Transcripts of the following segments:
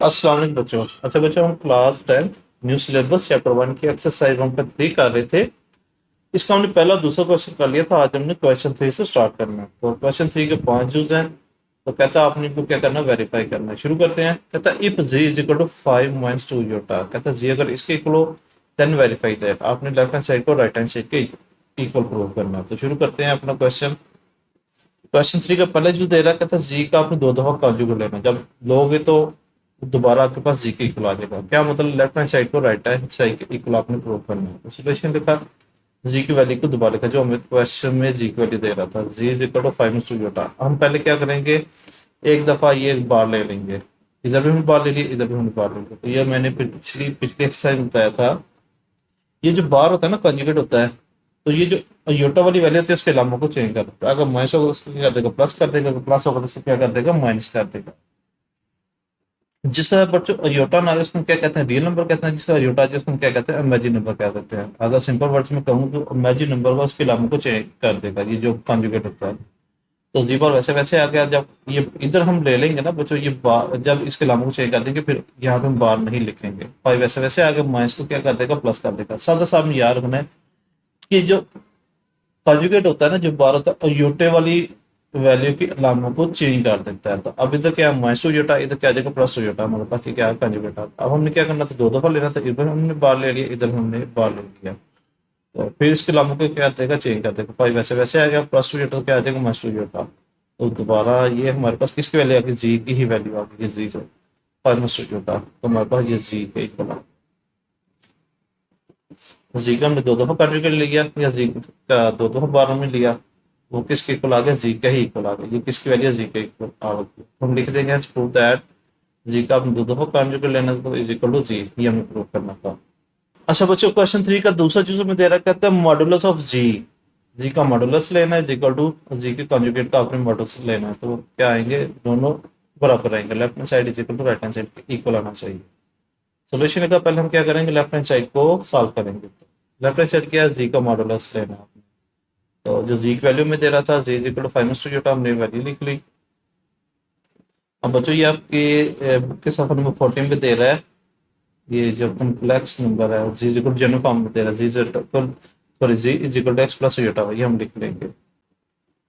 अस्सलाम वालेकुम बच्चों। अच्छा बच्चों, हम class 10th new syllabus chapter 1 की एक्सरसाइज 1.3 कर रहे थे। इसका हमने पहला दूसरा क्वेश्चन कर लिया था। आज हमने क्वेश्चन 3 से स्टार्ट करना है। तो क्वेश्चन 3 के 5 यूज हैं। तो कहता है आपने इनको क्या करना है, वेरीफाई करना है। शुरू करते हैं। कहता है if z is equal to 5 minus 2 iota. कहता है जी अगर इसके इक्वल हो देन वेरीफाई दैट। आपने लेफ्ट हैंड साइड को राइट हैंड साइड के इक्वल प्रूव करना है। तो शुरू करते हैं अपना क्वेश्चन। क्वेश्चन 3 का पहले जो दे रहा है, कहता है जी का आपने दो दफा कॉन्जुगेट लेना। जब लोगे तो दोबारा आपके पास जी के इक्वल आ जाएगा। क्या मतलब, लेफ्ट हैंड साइड को राइट हैंड साइड के इक्वल आपने प्रूव करना है। सिचुएशन लिखा, जी की वैल्यू को दोबारा लिखा जो हमें क्वेश्चन में जी की वैल्यू दे रहा था। G is equal to 5 Yotta. हम पहले क्या करेंगे, एक दफा ये बार ले लेंगे। इधर भी हमने बार ले लिया, इधर भी हमने बार ले लिया। तो ये मैंने पिछली पिछली एक्सरसाइज में बताया था। ये जो बार होता है ना, कंजुगेट होता है। तो ये जो योटा वाली वैल्यू होती है उसके लामों को चेंज कर देता है। अगर माइनस होगा तो उसको क्या कर देगा, प्लस कर देगा। अगर प्लस होगा तो उसको क्या कर देगा, माइनस कर देगा। जिसका बच्चों अयोटा ना है उसको क्या कहते हैं, रियल नंबर कहते हैं। जिसका अयोटा है उसको क्या कहते हैं, इमेजिन नंबर कह देते हैं। अगर सिंपल वर्ड्स में कहूँ तो इमेजिन नंबर का उसके लामों को चेंज कर देगा, ये जो कॉन्जुगेट होता है। तो जी बार वैसे वैसे आ गया। जब ये इधर हम ले लेंगे ना बच्चों, ये बार जब इसके लामों को चेंज कर देंगे फिर यहाँ पे हम बार नहीं लिखेंगे। फाइव वैसे वैसे आ गया, माइनस को क्या कर देगा, प्लस कर देगा। सादा साहब याद रखना है कि जो कॉन्जुगेट होता है ना, जो बार होता है योटे वाली वैल्यू की अलामों को चेंज कर देता है। तो अब इधर क्या माइनस टू योटा, इधर क्या आ जाएगा, प्लस टू योटा। हमारे पास क्या है, कॉन्जुगेट। अब हमने क्या करना था, दो दफा लेना था। इधर हमने बार ले लिया, इधर हमने बार ले लिया। तो फिर इसके अलामों को क्या देगा, चेंज कर देगा। फाइव वैसे वैसे आ गया, प्लस टू योटा तो क्या आ जाएगा, माइनस टू योटा। तो दोबारा ये हमारे पास किसकी वैल्यू आ गई, जी की ही वैल्यू आ गई, जी जो फाइव माइनस टू योटा। तो हमारे पास ये जी के इक्वल आ। जी का हमने दो दफा कॉन्जुगेट लिया, या जी का दो दफा बार हमने लिया। वो किसके इक्वल आ गया, जी का ही इक्वल आ गया। ये किसकी वैल्यू है, जी के इक्वल आ गई। तो हम लिख देंगे प्रूव दैट जी का आपने दो दफा कॉन्जुगेट लेना था तो इज इक्वल टू जी, ये हमें प्रूव करना था। अच्छा बच्चों, क्वेश्चन 3 का दूसरा चीज में दे रहा है, कहता है मॉडुलस ऑफ जी। जी का मॉडुलस लेना है, इज इक्वल टू जी के कॉन्जुगेट का आपने मॉडुलस लेना है। तो वो क्या आएंगे, दोनों बराबर आएंगे। Left hand side is equal to right hand side के इक्वल आना चाहिए। सोल्यूशन का पहले हम क्या करेंगे, लेफ्ट हैंड साइड को सॉल्व करेंगे। लेफ्ट हैंड साइड क्या है, जी का मॉडुलस लेना है। तो जो जी की वैल्यू में दे रहा था, G is equal to five minus two जो हमने वैल्यू लिख ली। अब बच्चों ये आपके बुक के सफर नंबर 14 पे दे रहा है। ये जो कम्प्लेक्स नंबर है, G is equal general form में दे रहा है, G is equal sorry G is equal to X plus iota, ये हम लिख लेंगे।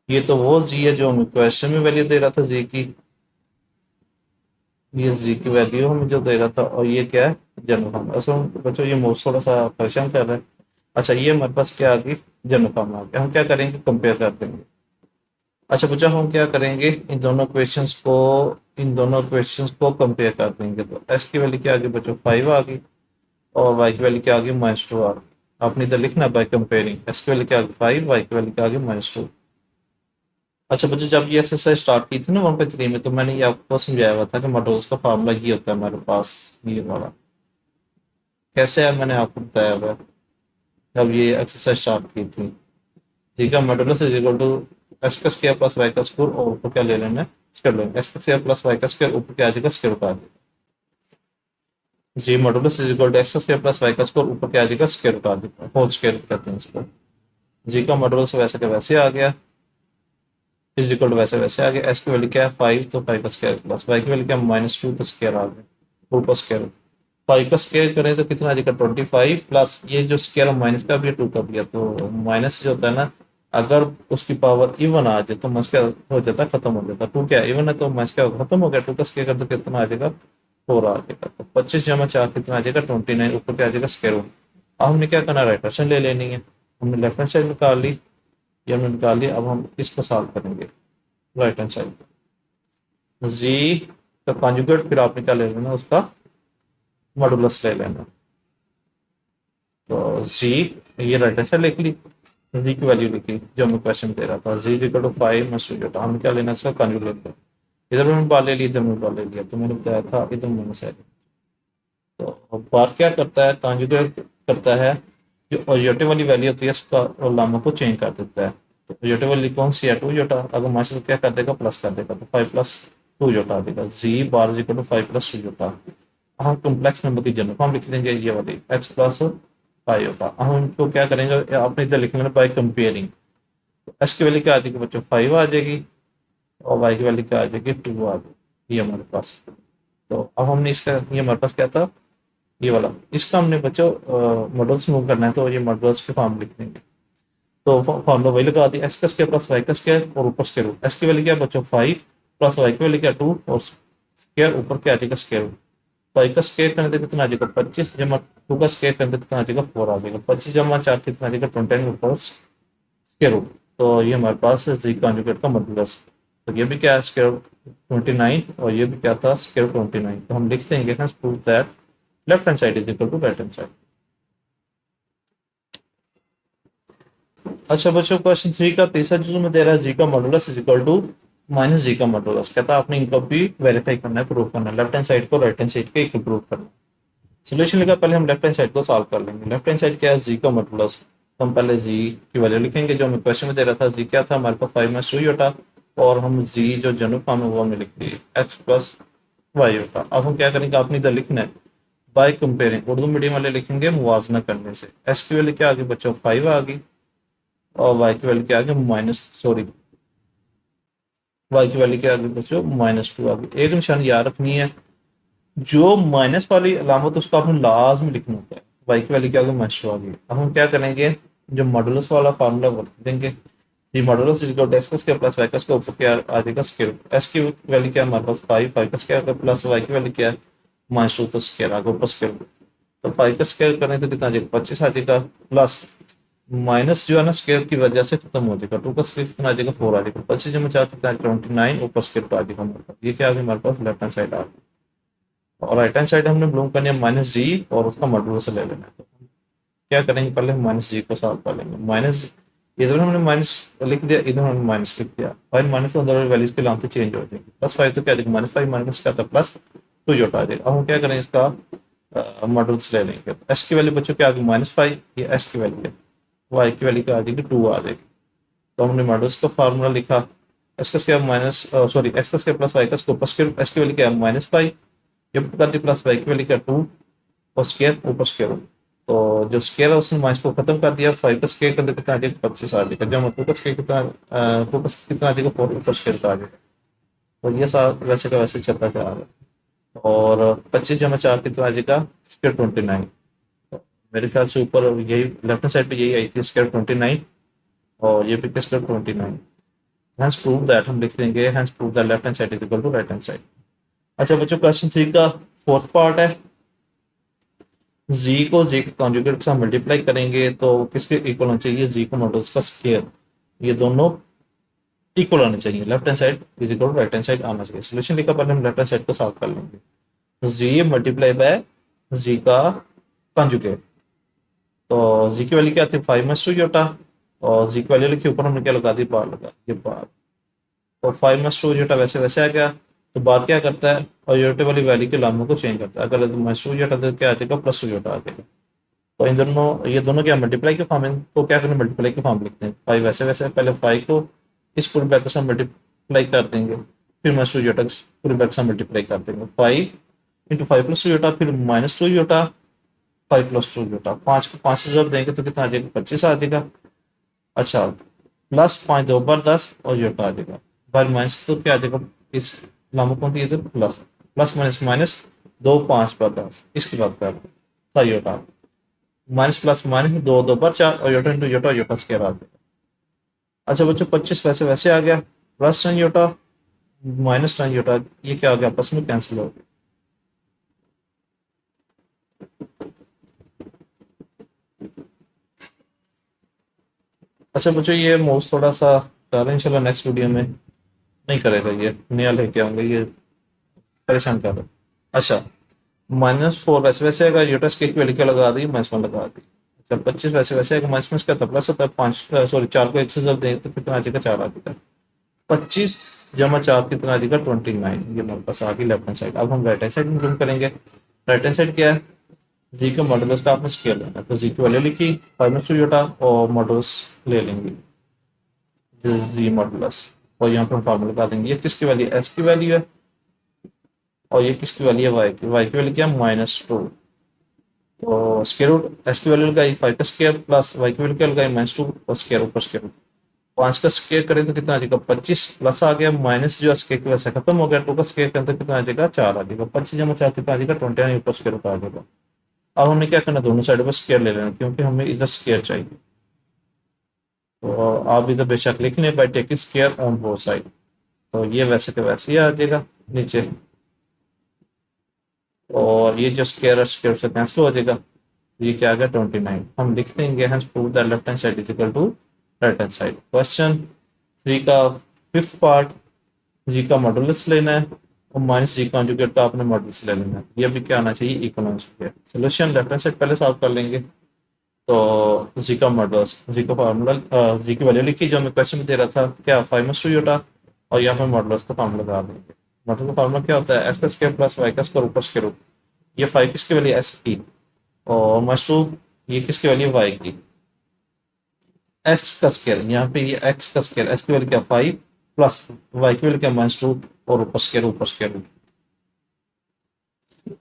ये तो वो जी है जो हमें क्वेश्चन में वैल्यू दे रहा था जी की। ये जी की वैल्यू हमें जो दे रहा था, और ये क्या है, जनरल फॉर्म। असल में बच्चों ये मोस्ट थोड़ा सा परेशान कर रहा है। अच्छा ये हमारे पास क्या आ गई, जनरल फॉर्म आ गया। हम क्या करेंगे, कंपेयर कर देंगे। अच्छा बच्चा, हम क्या करेंगे, इन दोनों क्वेश्चंस को कंपेयर कर देंगे। तो एक्स की वैल्यू क्या आ गई बच्चों, 5 आ गई। और वाई की वैल्यू क्या आ गई, -2 आ गई। आपने इधर लिखना बाय कंपेयरिंग, एक्स की वैल्यू क्या आ गई 5, वाई की वैल्यू क्या आ गई -2। अच्छा बच्चों, जब ये एक्सरसाइज स्टार्ट की थी ना 1.3 में, तो मैंने ये आपको समझाया हुआ था कि मॉडल्स का फार्मूला ये होता है हमारे पास, ये वाला। कैसे है मैंने आपको बताया हुआ है जब ये एक्सरसाइज स्टार्ट की थी। जी का modulus is equal to x का स्क्वायर प्लस वाई का स्क्वायर, और ऊपर क्या ले लेना है, स्क्वायर लेना है। एक्स का स्क्वायर प्लस वाई का स्क्वायर, ऊपर क्या आ जाएगा, स्क्वायर रूट आ जाएगा। G modulus is equal to x का स्क्वायर प्लस वाई का स्क्वायर, ऊपर क्या आ जाएगा, स्क्वायर रूट आ जाएगा। होल स्क्वायर कहते हैं इसको। जी का मॉडुलस वैसे का वैसे आ गया, इज इक्वल टू वैसे वैसे आ गया। एक्स की वैल्यू क्या है 5, तो 5 का स्क्वायर प्लस वाई की वैल्यू क्या है -2, तो स्क्वायर आ गया, ऊपर स्क्वायर। 5 का स्क्वायर करें तो कितना आ जाएगा, 25 प्लस ये जो स्क्वायर माइनस का भी है, 2 का भी है। तो माइनस जो होता है ना, अगर उसकी पावर इवन आ जाए तो माइनस क्या हो जाता है, खत्म हो जाता है। 2 क्या इवन है तो माइनस क्या खत्म हो गया। 2 का स्क्वायर कर तो कितना आ जाएगा, 4 आ जाएगा। तो 25 जमा 4 कितना आ जाएगा, 29। ऊपर क्या आ जाएगा, स्क्वायर रूट। अब हमने क्या करना है, राइट वर्शन ले लेनी है। हमने लेफ्ट हैंड साइड निकाल ली, ये हमने निकाल ली। अब हम इसको सॉल्व करेंगे राइट हैंड साइड। जी का कॉन्जुगेट, फिर आपने क्या ले लेना, उसका मॉडुलस ले लेना। तो जी, ये राइट हैंड साइड लिख ली, जी की वैल्यू लिखी जो हमें क्वेश्चन दे रहा था, जी इक्वल टू 5 माइनस 2 जोटा। हमें क्या लेना, इसका कॉन्जुगेट। इधर मैंने बार ले ली, इधर मैंने बार ले लिया। तो मैंने बताया था इधर मैंने से। तो अब बार क्या करता है, कॉन्जुगेट करता है। जो पॉजिटिव वाली वैल्यू होती है उसका लामों को चेंज कर देता है। तो पॉजिटिव वाली कौन सी है, 2 जोटा। अगर माइनस तो क्या कर देगा, प्लस कर देगा। तो 5 प्लस 2 जोटा आ जाएगा। जी बार इक्वल टू 5 प्लस 2 जोटा। हम कॉम्प्लेक्स नंबर की जनरल फॉर्म लिख देंगे, ये वाली एक्स प्लस 5 होगा। हम इनको क्या करेंगे, आपने इधर लिख लेना बाय कंपेयरिंग। एक्स की वैल्यू क्या आ जाएगी बच्चों, 5 आ जाएगी। और वाई की वैल्यू क्या आ जाएगी, 2 आ जाएगी। ये हमारे पास तो अब हमने इसका, ये हमारे पास क्या था, ये वाला, इसका हमने बच्चों मॉडल्स मूव करना है, तो ये मॉडल्स के फॉर्म लिख देंगे। तो फॉर्मूला वही लगा दी, एक्स का स्क्वायर प्लस वाई का स्क्वायर और ऊपर स्क्वायर रूट। एक्स की वैल्यू क्या है बच्चों 5, प्लस वाई की वैल्यू क्या 2, और स्क्वायर ऊपर क्या आ जाएगा स्क्वायर रूट। फाइव का स्क्वायर करने से कितना आ जाएगा 25, जमा 2 का स्क्वायर करने से कितना आ जाएगा 4 आ जाएगा। 25 जमा 4 कितना आ जाएगा 29 ऊपर स्क्वायर रूट। तो ये हमारे पास है जी कॉन्जुगेट का मॉडुलस। तो ये भी क्या है स्क्वायर रूट 29, और ये भी क्या था स्क्वायर रूट 29। तो हम लिख देंगे prove that left hand side is equal to right hand side. अच्छा बच्चों, क्वेश्चन 3 का तीसरा जो में दे रहा है जी का modulus is equal to minus G का मॉडुलस। कहता है आपने इनको भी वेरीफाई करना है, प्रूव करना है, लेफ्ट हैंड साइड को राइट हैंड साइड के इक्वल प्रूव करना है। सोल्यूशन लिखा, पहले हम लेफ्ट हैंड साइड को सॉल्व कर लेंगे। लेफ्ट हैंड साइड क्या है जी का मॉडुलस, तो हम पहले जी की वैल्यू लिखेंगे जो हमें क्वेश्चन में दे रहा था। जी क्या था हमारे पास 5 में 2 होता, और हम जी जो जनरल फॉर्म है वो हमने लिख दी एक्स प्लस वाई होता। अब हम क्या करेंगे, आपने इधर लिखना है बाय कंपेयरिंग, उर्दू मीडियम वाले लिखेंगे मुवाजना करने से। एस की वैल्यू क्या आ गई बच्चों 5 आ गई, और वाई की वैल्यू क्या आ गई माइनस, सॉरी वाई की वैल्यू क्या आ गई बच्चों -2 आ गई। एक निशान याद रखनी है, जो माइनस वाली अलामत उसको आपने लाजमी लिखना होता है। वाई की वैल्यू क्या आ गई -2 आ गई। अब हम क्या करेंगे, जो मॉडुलस वाला फार्मूला वो लिख देंगे। G modulus is equal to x का स्क्वायर प्लस वाई का स्क्वायर, ऊपर क्या आ जाएगा स्क्वायर रूट। एस की वैल्यू क्या है हमारे पास 5, 5 का स्क्वायर प्लस वाई की वैल्यू क्या है -2, तो स्क्वायर आ गया ऊपर स्क्वायर रूट। तो 5 का स्क्वायर करें तो कितना आ जाएगा 25 आ जाएगा, प्लस माइनस जो है ना स्क्वायर की वजह से खत्म हो जाएगा। 2 का स्क्वायर कितना आ जाएगा 4 आ जाएगा। 25 जमा 4 कितना 29 ऊपर स्क्वायर आ जाएगा हमारे पास। ये क्या आ गया हमारे पास लेफ्ट हैंड साइड आ गई, और राइट हैंड साइड हमने ब्लूम करनी है माइनस जी, और उसका मॉडुलस ले लेना है। तो क्या करेंगे, पहले हम माइनस जी को सॉल्व कर लेंगे। माइनस इधर हमने माइनस लिख दिया, इधर हमने माइनस लिख दिया। 5 माइनस अंदर वैल्यूज के लाते चेंज हो जाएंगे। +5 तो क्या आ जाएगा -5 माइनस क्या था +2 जोटा आ जाएगा। अब हम क्या करेंगे, इसका मॉडुलस ले लेंगे। तो एस की वैल्यू बच्चों क्या आ गई -5, ये एस की वैल्यू है, वाई की वैल्यू क्या आ जाएगी 2 आ जाएगी। तो हमने मॉडुलस का फार्मूला लिखा, एक्स का स्क्वायर माइनस सॉरी एक्स का स्क्वायर प्लस वाई का स्क्वायर, स्क्वायर एस की वैल्यू क्या है -5, ये कर दी प्लस वाई की वैल्यू क्या 2, और स्क्वायर ऊपर स्क्वायर रूट। तो जो स्क्वायर है उसने माइनस को खत्म कर दिया। 5 का स्क्वायर कर दे कितना आ जाएगा 25 आ जाएगा। जब 2 का स्क्वायर कितना 2 का कितना आ जाएगा 4 ऊपर स्क्वायर का आ जाएगा। तो ये वैसे का वैसे चलता जा रहा है। और 25 जमा 4 कितना आ जाएगा स्क्वायर 29। तो मेरे ख्याल से ऊपर यही लेफ्ट हैंड साइड पे यही आई थी स्क्वायर 29, और ये भी स्क्वायर 29। हैंस प्रूव दैट हम लिख देंगे, hence prove that left hand side is equal to right hand side. अच्छा बच्चों, क्वेश्चन 3 का फोर्थ पार्ट है। जी को जी के कॉन्जुगेट से मल्टीप्लाई करेंगे तो किसके इक्वल होना चाहिए, जी को मॉडल्स का स्क्वायर, ये दोनों इक्वल आने चाहिए। Left hand side is equal to right hand side आना चाहिए। सोल्यूशन लिखा, पहले हम लेफ्ट हैंड साइड को सॉल्व कर लेंगे। जी मल्टीप्लाई बाय जी का कॉन्जुगेट। तो जी की वैल्यू क्या थी 5 में 2 जोटा, और जी की वैल्यू लिखी, ऊपर हमने क्या लगा दी बार लगा, ये बार। तो 5 में 2 जोटा वैसे वैसे आ गया। तो बार क्या करता है, और योटे वाली वैल्यू के लामों को चेंज करता है। अगर -2 जोटा तो क्या आ जाएगा +2 जोटा आ जाएगा। तो इन दोनों, ये दोनों क्या मल्टीप्लाई के फॉर्म है, तो क्या करें मल्टीप्लाई के फॉर्म लिखते हैं। 5 वैसे वैसे पहले 5 को इस पूरे ब्रैकेट से मल्टीप्लाई कर देंगे, फिर -2 जोटा पूरे ब्रैकेट से मल्टीप्लाई कर देंगे। 5 इंटू 5 + 2 जोटा, फिर -2 जोटा 5 + 2 जोटा। 5 को 5 से जब देंगे तो कितना आ जाएगा 25 आ जाएगा। अच्छा, प्लस 5 2 बार 10, और जोटा आ जाएगा बार माइनस, तो क्या आ जाएगा इस लामो कौन थी इधर प्लस, प्लस माइनस माइनस 2 5 बार 10, इसके बाद कर दो सही जोटा, माइनस प्लस माइनस 2 2 पर 4, और iota into iota, iota square आ गया। अच्छा बच्चों, 25 वैसे वैसे आ गया, plus ten iota minus ten iota, ये क्या आ गया आपस में कैंसिल हो गया। अच्छा बच्चों, ये मोस्ट थोड़ा सा कर रहे हैं, इंशाल्लाह नेक्स्ट वीडियो में नहीं करेगा, ये नया लेके आऊंगा, ये परेशान कर रहा है। अच्छा, -4 वैसे वैसे आएगा, योटा स्केल की वैल्यू क्या लगा दी -1 लगा दी। अच्छा, 25 वैसे वैसे आएगा, माइनस का था प्लस होता है, 5 सॉरी 4 को 1 से जब दें तो कितना आ जाएगा 4 आ जाएगा। 25 जमा 4 कितना आ जाएगा 29, ये हमारे पास आ गई लेफ्ट हैंड साइड। अब हम राइट हैंड साइड में जूम करेंगे। राइट हैंड साइड क्या है, जी का मॉडुलस का आपने स्केल लेना है, तो जी की वैल्यू लिखी 5 योटा, और मॉडुलस ले लेंगे जी मॉडुलस, और यहाँ पर हम फार्मूला लगा देंगे। ये किसकी वैल्यू एस की वैल्यू है, और ये किसकी वैल्यू है वाई की वैल्यू क्या है -2। तो स्क्वायर रूट एस की वैल्यू लगाई 5 का स्क्वायर, प्लस वाई की वैल्यू क्या लगाई -2, और स्क्वायर ऊपर स्क्वायर रूट। 5 का स्क्वायर करें तो कितना आ जाएगा 25, प्लस आ गया, माइनस जो स्क्वायर की वजह से खत्म हो गया, 2 का स्क्वायर करें तो कितना आ जाएगा 4 आ जाएगा, 25 जमा 4 कितना आ जाएगा 29 ऊपर स्क्वायर रूट आ जाएगा। अब हमने क्या करना, दोनों साइड पर स्क्वायर ले लेना क्योंकि हमें इधर स्क्वायर चाहिए। तो आप इधर बेशक लिख लें by taking square on both side. तो ये वैसे के वैसे ही आ जाएगा नीचे, और ये जो स्क्वायर स्क्वायर से कैंसिल हो जाएगा। ये क्या आ गया 29। हम लिख देंगे hence prove that left hand side is equal to right hand side. Question 3 का फिफ्थ पार्ट, जी का मॉडुलस लेना है और माइनस जी कॉन्जुगेट का आपने मॉडुलस ले लेना है। ये भी क्या आना चाहिए, इक्वल होना चाहिए। सोल्यूशन लेफ्ट हैंड साइड पहले सॉल्व कर लेंगे। तो जी का मॉडुलस, जी का फार्मूला, जी की वैल्यू लिखी जो हमें क्वेश्चन में दे रहा था क्या 5 यूटा, और यहाँ पे मॉडुलस का फार्मूला लगा देंगे। मॉडुलस का फार्मूला क्या होता है, एक्स का स्क्वायर प्लस वाई का स्क्वायर ऊपर स्क्वायर रूट। ये 5 किसकी वैल्यू एस की, और माइनस 2 ये किसकी वैल्यू वाई की। एक्स का स्क्वायर यहाँ पे, ये एक्स का स्क्वायर, एक्स की वैल्यू क्या 5 प्लस वाई की वैल्यू क्या -2, और ऊपर स्क्वायर रूट।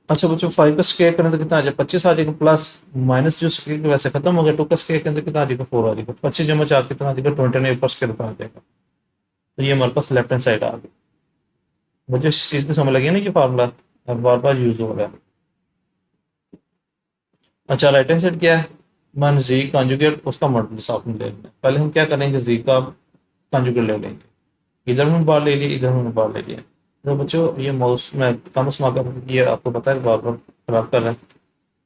अच्छा बच्चों 5 का स्क्वायर करें तो कितना आ जाएगा 25 आ जाएगा, प्लस माइनस जो स्क्वायर की वैसे खत्म हो गया, 2 का स्क्वायर करें तो कितना आ जाएगा 4 आ जाएगा, 25 जमा 4 कितना आ जाएगा 29 ऊपर स्क्वायर रूट आ जाएगा। तो ये हमारे पास लेफ्ट हैंड साइड आ गई। मुझे इस चीज़ की समझ लगी ना, ये फार्मूला अब बार बार यूज हो रहा है। अच्छा राइट हैंड साइड क्या है, मान जी कॉन्जुगेट उसका मॉडुलस आपने ले लेना है। पहले हम क्या करेंगे, जी का कॉन्जुगेट ले लेंगे। इधर में बार ले लिया, इधर में बार ले लिया। तो बच्चों ये माउस में कम स्मार्ट, ये आपको पता है बार बार खराब कर रहा है।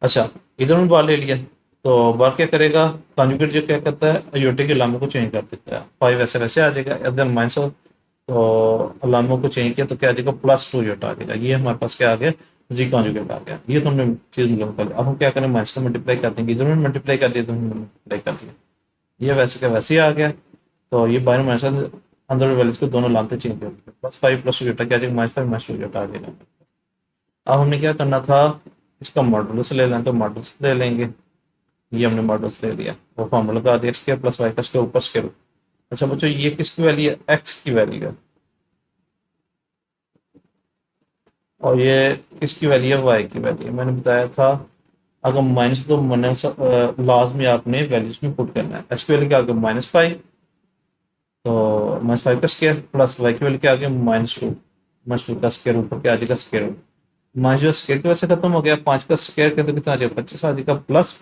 अच्छा इधर में बार ले लिया, तो बार क्या करेगा, कॉन्जुगेट जो क्या करता है अयोटे के लामों को चेंज कर देता है। 5 ऐसे वैसे आ जाएगा, इधर माइनस, तो लामों को चेंज किया तो क्या आ जाएगा +2 योटा आ जाएगा। ये हमारे पास क्या आ गया, जी कॉन्जुगेट आ गया। ये तो हमने चीज मिला कर। अब हम क्या करें, माइनस का मल्टीप्लाई कर देंगे, इधर में मल्टीप्लाई कर दिया, इधर में मल्टीप्लाई कर दिया, ये वैसे का वैसे ही आ गया। तो ये बाहर माइनस अंदर वैल्यूज को दोनों लामते चेंज कर दिया, +5 +2 योटा क्या आ जाएगा -5 -2 योटा आ जाएगा। अब हमने क्या करना था, इसका मॉडुलस ले लेना, तो मॉडुलस ले लेंगे। ये हमने मॉडुलस ले लिया, वो फॉर्मूला लगा दिया, एक्स प्लस वाई का स्क्वायर ऊपर स्क्वायर। अच्छा बच्चों ये किसकी वैल्यू है, एक्स की वैल्यू है, और ये किसकी वैल्यू है, वाई की वैल्यू। मैंने बताया था अगर माइनस, तो माइनस लाजमी आपने वैल्यूज में पुट करना है। एक्स की वैल्यू क्या आ गया -5, तो -5 का स्क्वायर प्लस वाई की वैल्यू क्या आ गया -2, -2 का स्क्वायर ऊपर क्या आ जाएगा स्क्वायर रूट। माइनस जो स्क्वायर की वजह से खत्म हो गया, 5 का स्क्वायर करते कितना आ जाएगा 25 आ जाएगा, प्लस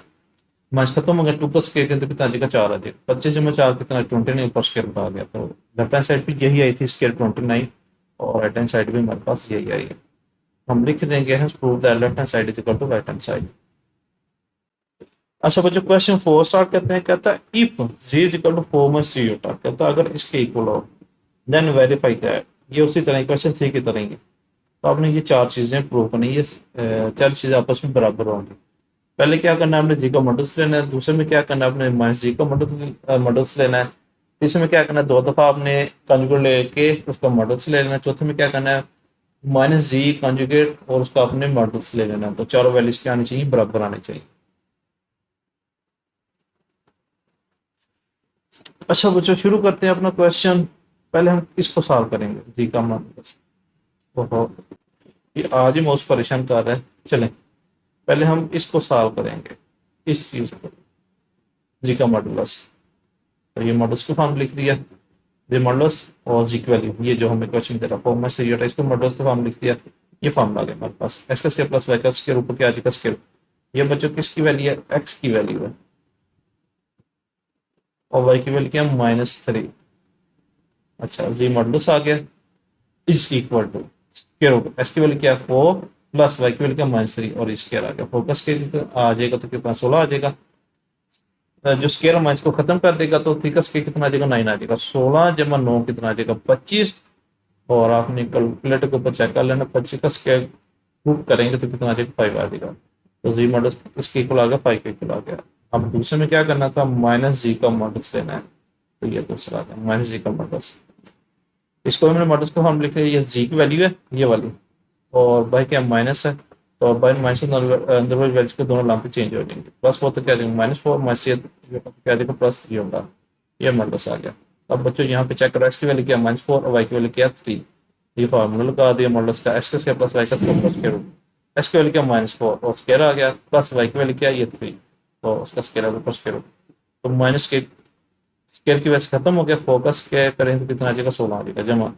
माइनस खत्म हो गया, 2 का स्क्वायर करते कितना आ जाएगा 4 आ जाएगा, 25 जमा 4 कितना 29 ऊपर स्क्वायर रूट आ गया। तो लेफ्ट हैंड साइड पे यही आई थी स्क्वायर 29, और राइट हैंड साइड भी हमारे पास यही आई है। हम लिख देंगे prove that left hand side is equal to right hand side. अच्छा बच्चों क्वेश्चन 4 स्टार्ट करते हैं। कहता है if z is equal to 4 minus 3 होता, कहता है अगर इसके इक्वल हो देन वेरीफाई दैट। ये उसी तरह क्वेश्चन 3 की तरह ही है। तो आपने ये 4 चीजें प्रूव करनी, ये 4 चीजें आपस में बराबर होंगी। पहले क्या करना है, आपने जी का मॉडल्स लेना है। दूसरे में क्या करना है, आपने माइनस जी का मॉडल्स लेना है। तीसरे में क्या करना है, 2 दफा आपने कॉन्जुगेट लेके उसका मॉडल्स ले लेना है। चौथे में क्या करना है, माइनस जी कॉन्जुगेट और उसका अपने मॉडल्स ले लेना है। तो चारों वैल्यूज क्या आनी चाहिए, बराबर आनी चाहिए। अच्छा बच्चों शुरू करते हैं अपना क्वेश्चन। पहले हम इसको सॉल्व करेंगे, जी का मॉडल्स। ओहो ये आज ही माउस परेशान कर रहा है। चलें पहले हम इसको सॉल्व करेंगे, इस चीज को, जी का मॉडुलस। तो ये मॉडल्स को फॉर्म लिख दिया, ये मॉडल्स और जी की वैल्यू, ये जो हमें क्वेश्चन दे रहा फॉर्म में सही होता है, इसको मॉडल्स को फॉर्म लिख दिया। ये फॉर्म आ गया हमारे पास, एक्स का स्क्वायर प्लस वाई का स्क्वायर ऊपर क्या आ जाएगा स्क्वायर। ये बच्चों किसकी वैल्यू है, एक्स की वैल्यू है, और वाई की वैल्यू क्या है -3। अच्छा जी मॉडल्स आ गया is equal to square root, x की वैल्यू क्या है 4 प्लस वाई की वैल्यू क्या -3, और स्क्वायर आ गया। 4 का स्क्वायर आ जाएगा तो कितना 16 आ जाएगा। जो स्केयर माइनस को खत्म कर देगा तो 3 का स्केयर कितना आ जाएगा 9 आ जाएगा। 16 जमा 9 कितना आ जाएगा 25, और आपने कैलकुलेटर के ऊपर चेक कर लेना, 25 का स्केयर रूट करेंगे तो कितना आ जाएगा 5 आ जाएगा। तो जी मॉडल इसके इक्वल आ गया 5 के इक्वल आ गया। अब दूसरे में क्या करना था, माइनस जी का मॉडल्स लेना है। तो ये दूसरा था माइनस जी का मॉडल्स। इसको हमने मॉडल्स को हम लिख रहे हैं, ये जी की वैल्यू है ये वाली, और बाई क्या माइनस है, तो बाई माइनस अंदर वाली वैल्यूज के दोनों लामते चेंज हो जाएंगे। +4 तो क्या आ जाएगा -4 माइनस क्या आ जाएगा +3 होगा। ये मॉडल्स आ गया। अब बच्चों यहाँ पे चेक करो, एक्स की वैल्यू क्या -4 और वाई की वैल्यू क्या 3। ये फार्मूला लगा दिया मॉडल्स का, एक्स का स्क्वायर प्लस वाई का स्क्वायर रूट। एक्स की वैल्यू क्या -4 और स्क्वायर आ गया, प्लस वाई की वैल्यू क्या ये 3, तो उसका स्क्वायर आ गया स्क्वायर रूट। तो माइनस के स्केयर की वजह से खत्म हो गया। 4 का स्केयर करें तो कितना आ जाएगा, 16 आ जाएगा। जमा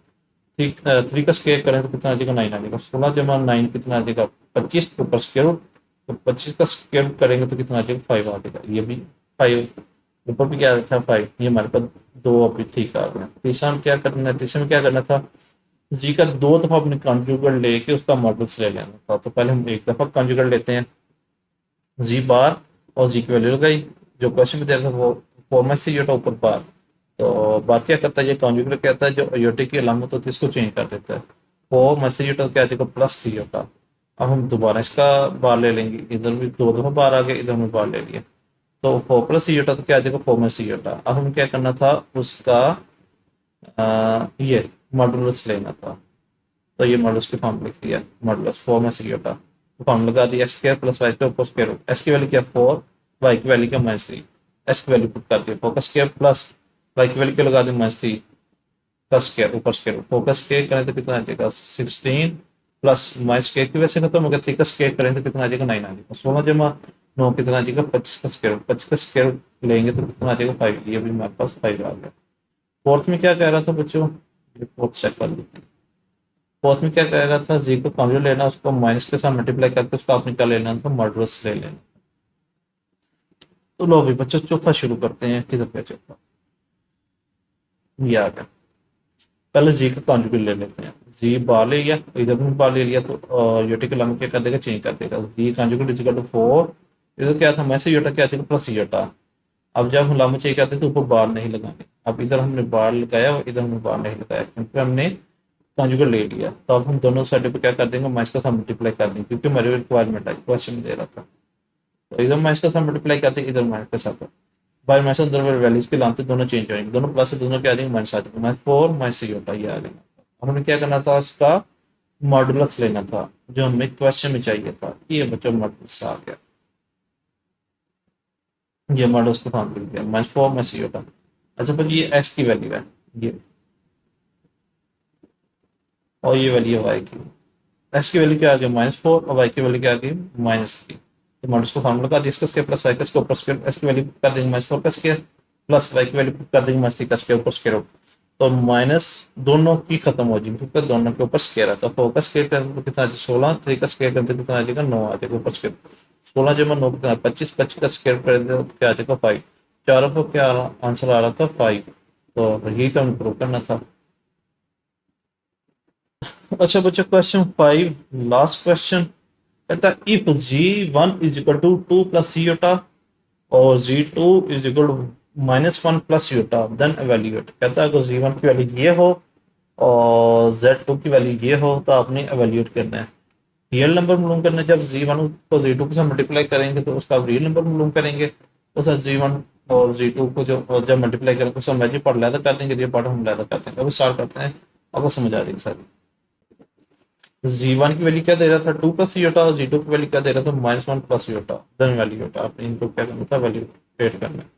3 का स्केयर करें तो कितना आ जाएगा, 9 आ जाएगा। 16 जमा 9 कितना आ जाएगा, 25 के ऊपर स्केयर रूट। तो 25 का स्केयर रूट करेंगे तो कितना आ जाएगा, 5 आ जाएगा। ये भी 5, ऊपर भी क्या था 5, ये हमारे पास दो अभी ठीक आ गया। तीसरा में क्या करना है, तीसरे में क्या करना था, जी का 2 दफा अपने कॉन्जुगेट लेके उसका मॉडल्स ले लेना था। तो पहले हम एक दफा कॉन्जुगेट लेते हैं, जी बार और जी की वैल्यू लगाई, जो क्वेश्चन में दे रहा था वो फॉर्मेट से था ऊपर बार। तो बात क्या करता है, ये कॉन्जुगेट कहता है जो अयोटे की अलामत होती है इसको चेंज कर देता है। फोर मैसेज होता क्या आ जाएगा, प्लस थ्री होता। अब हम दोबारा इसका बार ले लेंगे, इधर भी 2 दफा बार आ गया, इधर में बार ले लिया। तो 4 प्लस सी होता तो क्या आ जाएगा, 4 में सी होता। अब हमें क्या करना था, उसका ये मॉडुलस लेना था। तो ये मॉडल्स की फॉर्म लिख दिया, मॉडल्स 4 में सी होता, फॉर्म लगा दिया, x square plus y square ऊपर स्क्वायर रूट। एक्स की वैल्यू क्या 4, वाई की वैल्यू क्या -3। एक्स की वैल्यू पुट कर दिया, 4 का स्क्वायर प्लस वाई की वैल्यू क्या लगा दी, -3 का स्क्वायर ऊपर स्क्वायर रूट। 4 का स्क्वायर करें तो कितना आ जाएगा, 16 प्लस माइनस स्क्वायर की वजह से खत्म हो गया। 3 का स्क्वायर करें तो कितना आ जाएगा, 9 आ जाएगा। 16 जमा 9 कितना आ जाएगा, 25 का स्क्वायर रूट। 25 का स्क्वायर रूट लेंगे तो कितना आ जाएगा, 5। ये भी हमारे पास 5 आ गया। फोर्थ में क्या कह रहा था बच्चों, फोर्थ चेक कर लेते हैं। फोर्थ में क्या कह रहा था, जी को कॉन्जुगेट लेना, उसको माइनस के साथ मल्टीप्लाई करके उसका आपने क्या ले लेना था, मॉडुलस ले लेना। तो लो भी बच्चों चौथा शुरू करते हैं, किधर पे चौथा, ये आ गया। पहले जी का कॉन्जुगेट ले लेते हैं। जी बार ले लिया, इधर भी बार ले लिया, तो यूटी का लम्ब क्या कर देगा, चेंज कर देगा। Z conjugate is equal to 4, इधर क्या था मैसे यूटा क्या था, प्लस यूटा। अब जब हम लम्ब चेंज करते हैं तो ऊपर बार नहीं लगाने। अब इधर हमने बार लगाया और इधर हमने बार नहीं लगाया, क्योंकि हमने कॉन्जुगेट ले लिया। तो अब हम दोनों साइड पे क्या कर देंगे, माइनस का साथ मल्टीप्लाई कर देंगे, क्योंकि हमारी रिक्वायरमेंट है, क्वेश्चन दे रहा था। तो इधर माइनस का साथ मल्टीप्लाई करते हैं, इधर माइनस के साथ। बाय माइनस अंदर वैल्यूज के लाते दोनों चेंज हो जाएंगे, दोनों प्लस है, दोनों क्या आ जाएंगे, माइनस आ जाएंगे। -4 -3 होता है, ये आ जाएगा। हमने क्या करना था, उसका मॉडुलस लेना था, जो हमें क्वेश्चन में चाहिए था। ये बच्चों मॉडुलस आ गया, ये मॉडुलस को फॉर्म कर दिया, -4 -3 होता। अच्छा पर ये एक्स की वैल्यू है ये, और ये वैल्यू है वाई की। एक्स की वैल्यू क्या आ गई, -4, और वाई की वैल्यू क्या आ गई, -3। तो मॉडल्स को फॉर्मूला का इसका स्क्वायर प्लस वाई का स्क्वायर ऊपर स्क्वायर, एक्स की वैल्यू कर देंगे -4 का स्क्वायर प्लस वाई की वैल्यू कर देंगे -3 का स्क्वायर ऊपर स्क्वायर रूट। तो माइनस दोनों की खत्म हो जाएगी, क्योंकि दोनों के ऊपर स्क्वायर आता है। 4 का स्क्वायर करें तो कितना आ जाएगा, 16। 3 का स्क्वायर करते कितना आ जाएगा, 9 आ जाएगा ऊपर स्क्वायर। 16 जमा 9 कितना, 25। 25 का स्क्वायर कर दे तो क्या आ जाएगा, 5। चारों को क्या आंसर आ रहा था, 5। तो यही तो हमें प्रूव करना था। अच्छा बच्चों क्वेश्चन 5, लास्ट क्वेश्चन कहता है if g1 is equal to 2 plus c iota और g2 is equal to -1 plus iota then evaluate. कहता है अगर g1 की वैल्यू ये हो और z2 की वैल्यू ये हो तो आपने एवेल्यूएट करना है। रियल नंबर मालूम करना है, जब g1 को g2 के साथ मल्टीप्लाई करेंगे तो उसका रियल नंबर मालूम करेंगे। तो सर जी1 और जी2 को जो जब मल्टीप्लाई करेंगे उसका मैजिक पार्ट लैदा कर देंगे, रियल पार्ट हम लैदा करते हैं। अभी स्टार्ट करते हैं, आपको समझ आ जाएगी सारी। जी1 की वैल्यू क्या दे रहा था, 2 प्लस यूटा, और जी2 की वैल्यू क्या दे रहा था, -1 plus iota then value iota. आपने इनको क्या करना था, वैल्यू क्रिएट करना है।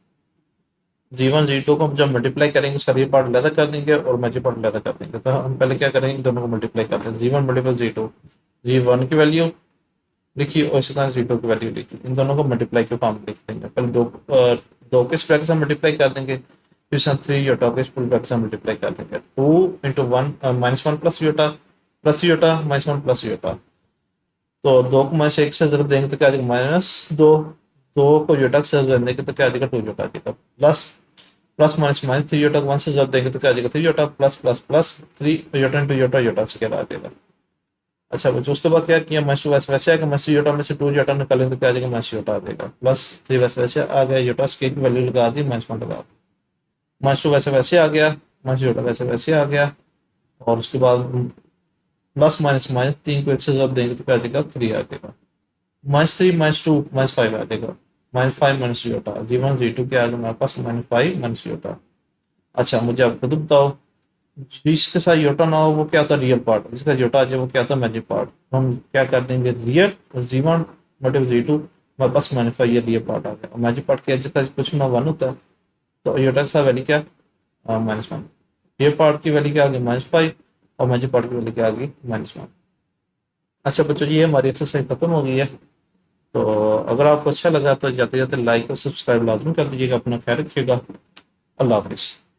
जी1 जी2 को हम जब मल्टीप्लाई करेंगे उसका रियल पार्ट अलग कर देंगे और मैजिक पार्ट अलग कर देंगे। तो हम पहले क्या करेंगे, इन दोनों को मल्टीप्लाई करते हैं। जी1 मल्टीपल जी2, जी1 की वैल्यू लिखी और इसी तरह जी2 की वैल्यू लिखी, इन दोनों को मल्टीप्लाई के फॉर्म लिख देंगे। पहले दो के स्क्वायर के साथ मल्टीप्लाई कर देंगे, फिर 3 यूटा के स्क्वायर के साथ मल्टीप्लाई कर देंगे। 2 into 1 -1 plus Utah plus Utah -1 plus Utah. तो 2 को -1 से जब देंगे तो क्या आ जाएगा, -2। 2 को यूटा से जब देंगे तो क्या आ जाएगा, 2 यूटा आ जाएगा। Plus plus minus minus 3 Utah को 1 से जब देंगे तो क्या आ जाएगा, 3 iota plus plus plus 3 iota into iota, iota square आ जाएगा। अच्छा बच्चों उसके बाद क्या किया, माइनस टू वैसे आएगा, माइनस यूटा में से 2 यूटा निकालेंगे तो क्या आ जाएगा, माइनस यूटा आ जाएगा। प्लस 3 वैसे आ गया, यूटा स्क्वायर की वैल्यू लगा दी, -1 लगा दी। माइनस टू वैसे आ गया, माइनस यूटा वैसे आ गया। और उसके बाद प्लस माइनस माइनस 3 को 1 से जब देंगे तो क्या आ जाएगा, 3 आ जाएगा। -3 -2 -5 आ जाएगा। -5 माइनस यूटा, जी1 जी2 क्या आ गया हमारे पास, -5 माइनस यूटा। अच्छा मुझे आप खुद बताओ, जिसके साथ योटा ना हो वो क्या था, रियल पार्ट। जिसका योटा आ जाए वो क्या था, मैजिक पार्ट। हम क्या कर देंगे, रियल जी1 मल्टीपल जी2 हमारे पास -5 ये रियल पार्ट आ गया। और मैजिक पार्ट क्या, जिसका कुछ ना 1 होता है। तो योटा के साथ वैल्यू क्या, -1। रियल पार्ट की वैल्यू क्या आ गई, -5, और मैजिक पार्ट की वैल्यू क्या आ गई, -1। अच्छा बच्चों ये हमारी एक्सरसाइज खत्म हो गई है। तो अगर आपको अच्छा लगा तो जाते जाते लाइक और सब्सक्राइब लाजमी कर दीजिएगा। अपना ख्याल रखिएगा। अल्लाह हाफिज़।